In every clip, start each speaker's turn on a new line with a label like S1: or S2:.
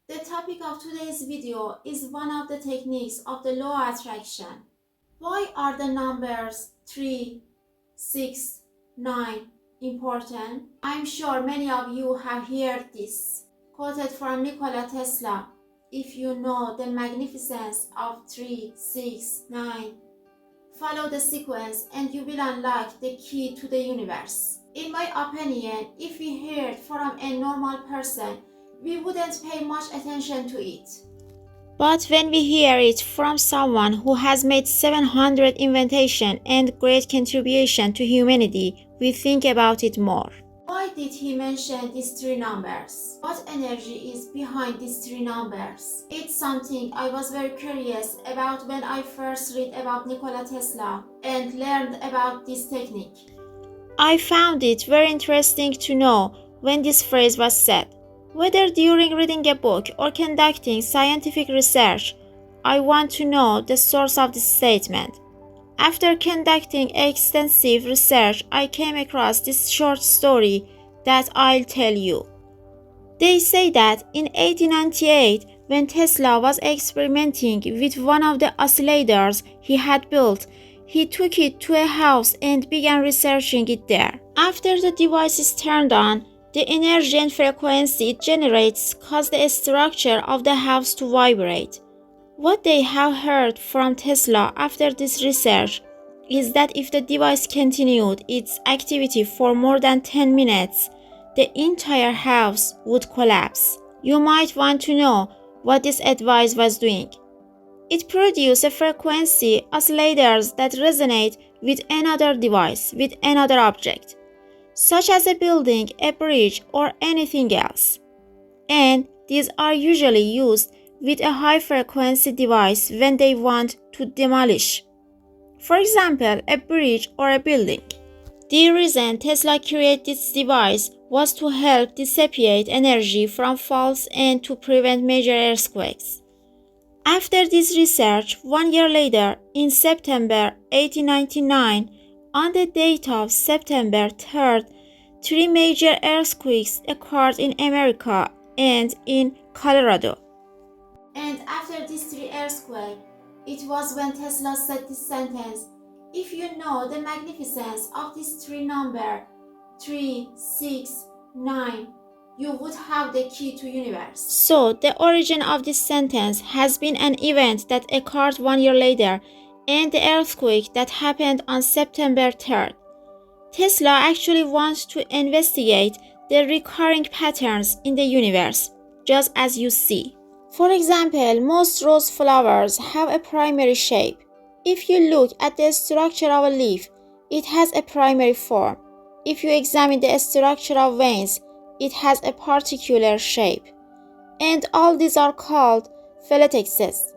S1: The topic of today's video is one of the techniques of the law of attraction. Why are the numbers 3, 6, 9 important? I'm sure many of you have heard this, quoted from Nikola Tesla. If you know the magnificence of 3, 6, 9, follow the sequence and you will unlock the key to the universe. In my opinion, if we heard from a normal person, we wouldn't pay much attention to it. But when we hear it from someone who has made 700 inventions and great contribution to humanity, we think about it more. Why did he mention these three numbers? What energy is behind these three numbers? It's something I was very curious about when I first read about Nikola Tesla and learned about this technique. I found it very interesting to know when this phrase was said. Whether during reading a book or conducting scientific research, I want to know the source of this statement. After conducting extensive research, I came across this short story that I'll tell you. They say that in 1898, when Tesla was experimenting with one of the oscillators he had built, he took it to a house and began researching it there. After the device is turned on, the energy and frequency it generates cause the structure of the house to vibrate. What they have heard from Tesla after this research is that if the device continued its activity for more than 10 minutes, the entire house would collapse. You might want to know what this device was doing. It produces a frequency oscillators that resonate with another device, with another object, such as a building, a bridge, or anything else. And these are usually used with a high-frequency device when they want to demolish, for example, a bridge or a building. The reason Tesla created this device was to help dissipate energy from faults and to prevent major earthquakes. After this research, 1 year later, in September 1899, on the date of September 3rd, 3 major earthquakes occurred in America and in Colorado. And after these 3 earthquakes, it was when Tesla said this sentence, if you know the magnificence of these 3 numbers, 3, 6, 9, you would have the key to universe. So, the origin of this sentence has been an event that occurred 1 year later and the earthquake that happened on September 3rd. Tesla actually wants to investigate the recurring patterns in the universe, just as you see. For example, most rose flowers have a primary shape. If you look at the structure of a leaf, it has a primary form. If you examine the structure of veins, it has a particular shape. And all these are called phylloxes.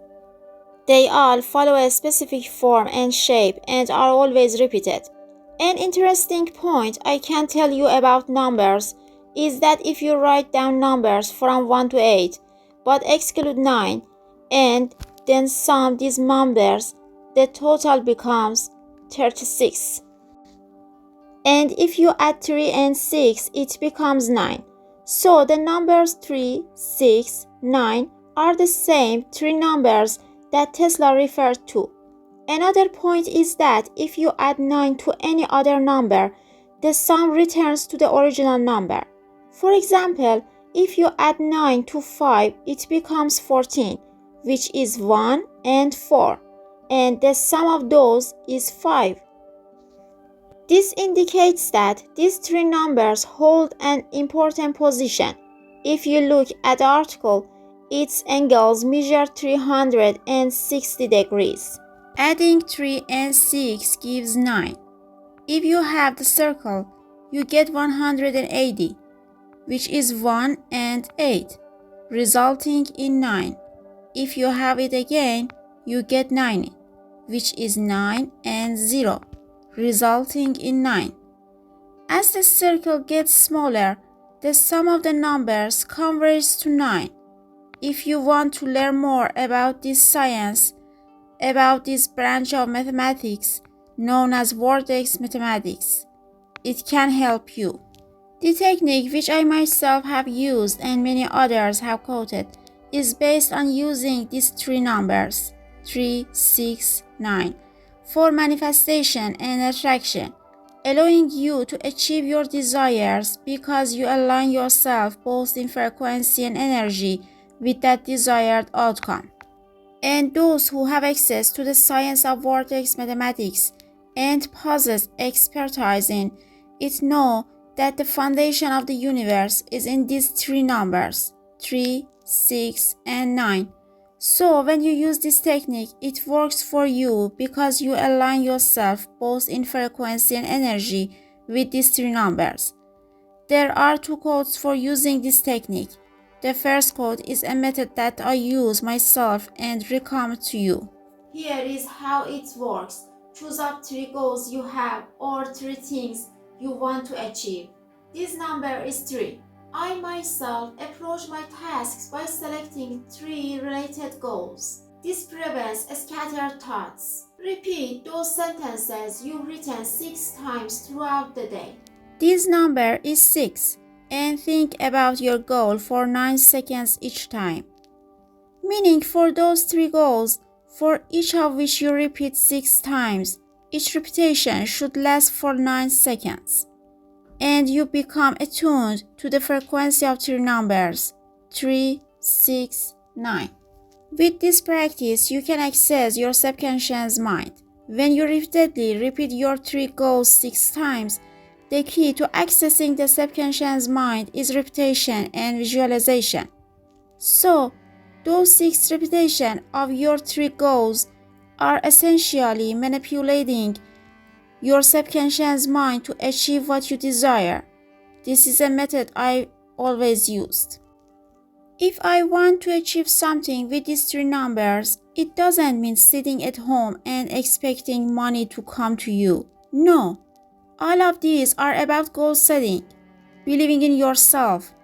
S1: They all follow a specific form and shape and are always repeated. An interesting point I can tell you about numbers is that if you write down numbers from 1 to 8, but exclude 9, and then sum these numbers, the total becomes 36. And if you add 3 and 6, it becomes 9. So the numbers 3, 6, 9 are the same 3 numbers that Tesla referred to. Another point is that if you add 9 to any other number, the sum returns to the original number. For example, if you add 9 to 5, it becomes 14, which is 1 and 4, and the sum of those is 5. This indicates that these 3 numbers hold an important position. If you look at the article, its angles measure 360 degrees. Adding 3 and 6 gives 9. If you have the circle, you get 180, which is 1 and 8, resulting in 9. If you have it again, you get 90, which is 9 and 0, resulting in 9. As the circle gets smaller, the sum of the numbers converges to 9. If you want to learn more about this science, about this branch of mathematics known as vortex mathematics, it can help you. The technique which I myself have used and many others have quoted is based on using these three numbers, 3, 6, 9, for manifestation and attraction, allowing you to achieve your desires because you align yourself both in frequency and energy with that desired outcome. And those who have access to the science of vortex mathematics and possess expertise in it know that the foundation of the universe is in these three numbers, 3, 6, and 9. So when you use this technique, it works for you because you align yourself both in frequency and energy with these three numbers. There are two codes for using this technique. The first code is a method that I use myself and recommend to you. Here is how it works. Choose up three goals you have or three things you want to achieve. This number is 3. I myself approach my tasks by selecting 3 related goals. This prevents scattered thoughts. Repeat those sentences you've written 6 times throughout the day. This number is 6, and think about your goal for 9 seconds each time. Meaning for those 3 goals, for each of which you repeat 6 times, each repetition should last for 9 seconds. And you become attuned to the frequency of 3 numbers, 3, 6, 9. With this practice, you can access your subconscious mind. When you repeatedly repeat your 3 goals 6 times, the key to accessing the subconscious mind is repetition and visualization. So, those 6 repetitions of your 3 goals are essentially manipulating your subconscious mind to achieve what you desire. This is a method I always used. If I want to achieve something with these 3 numbers, it doesn't mean sitting at home and expecting money to come to you. No, all of these are about goal setting, believing in yourself.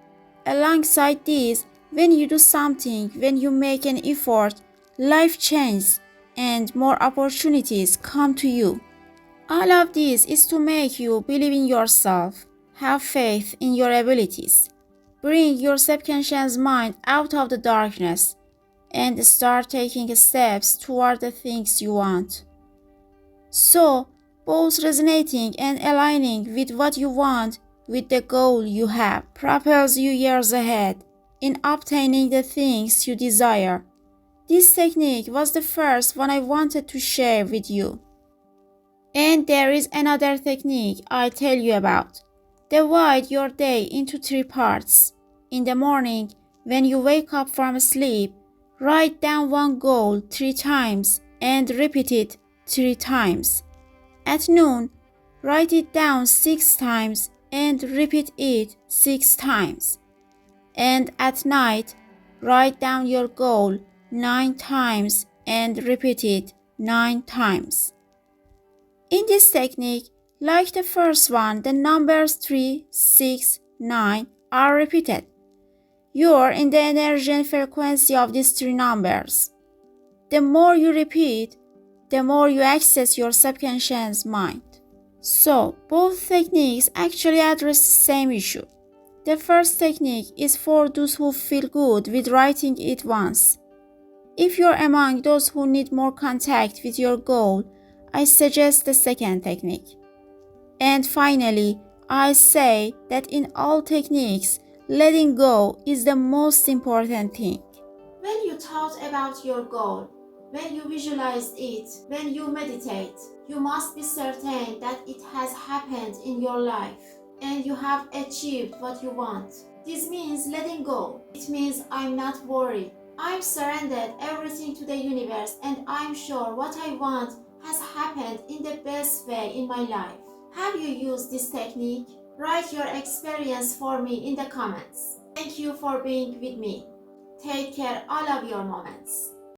S1: Alongside these, when you do something, when you make an effort, life changes and more opportunities come to you. All of this is to make you believe in yourself, have faith in your abilities, bring your subconscious mind out of the darkness, and start taking steps toward the things you want. So, both resonating and aligning with what you want with the goal you have propels you years ahead in obtaining the things you desire. This technique was the first one I wanted to share with you. And there is another technique I'll tell you about. Divide your day into 3 parts. In the morning, when you wake up from sleep, write down one goal 3 times and repeat it 3 times. At noon, write it down 6 times and repeat it 6 times. And at night, write down your goal 9 times and repeat it 9 times. In this technique, like the first one, the numbers 3, 6, 9 are repeated. You are in the energy and frequency of these 3 numbers. The more you repeat, the more you access your subconscious mind. So, both techniques actually address the same issue. The first technique is for those who feel good with writing it once. If you're among those who need more contact with your goal, I suggest the second technique. And finally, I say that in all techniques, letting go is the most important thing. When you thought about your goal, when you visualized it, when you meditate, you must be certain that it has happened in your life and you have achieved what you want. This means letting go. It means I'm not worried. I'm surrendered everything to the universe and I'm sure what I want has happened in the best way in my life. Have you used this technique? Write your experience for me in the comments. Thank you for being with me. Take care all of your moments.